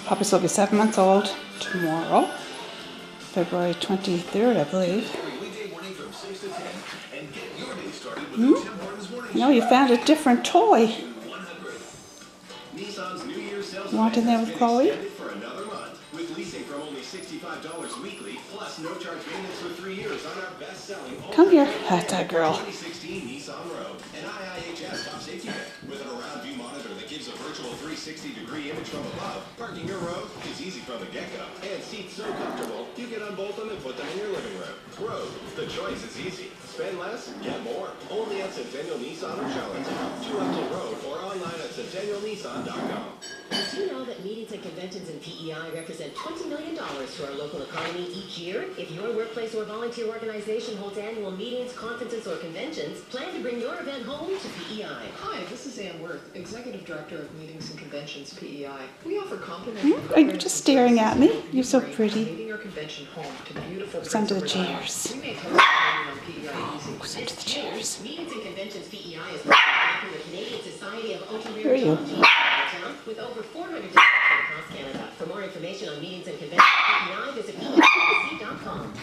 Puppies will be 7 months old tomorrow, February 23rd, I believe. No, you found a different toy. You want in there with Chloe? Come here, that's that girl. With an around view monitor that gives a virtual 360-degree image from above, parking your road is easy from the get-go. And seats so comfortable, you can unbolt them and put them in your living room. Road, the choice is easy. Spend less, get more. Only at Centennial Nissan or Charlottetown. 2 Upton Road or online at centennialnissan.com. Did you know that meetings and conventions in PEI represent $20 million to our local economy each year? If your workplace or volunteer organization holds annual meetings, conferences, or conventions, plan to bring your event home to PEI. Hi, this is Ann Worth, Executive Director of Meetings and Conventions, PEI. We offer complimentary Are you just staring at me? You're so pretty. Meeting or convention home to beautiful Who's under the chairs? We make hosting on PEI easy. Who's under the chairs? Meetings and Conventions PEI is from the Canadian Society of Who are you? with over 400 districts across Canada. For more information on meetings and conventions PEI, visit PEI.com.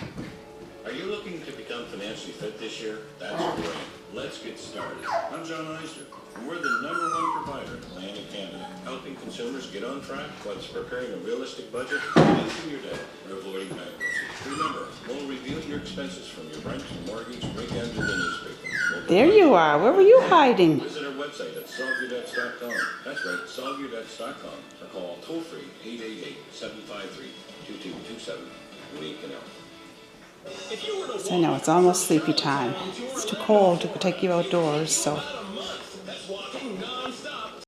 Are you looking to become financially fit this year? That's great. Let's get started. I'm John Eisner, and we're the #1 provider in land in Canada, helping consumers get on track, what's preparing a realistic budget, reducing your debt, or avoiding bankruptcy. Remember, we'll review your expenses from your rent, mortgage, weekend, to the newspaper. There you are. Where were you hiding? Visit our website at solveyourdebts.com. That's right, solveyourdebts.com. Or call toll-free 888-753-2227. We can help. So I know it's almost sleepy time. It's too cold to take you outdoors, so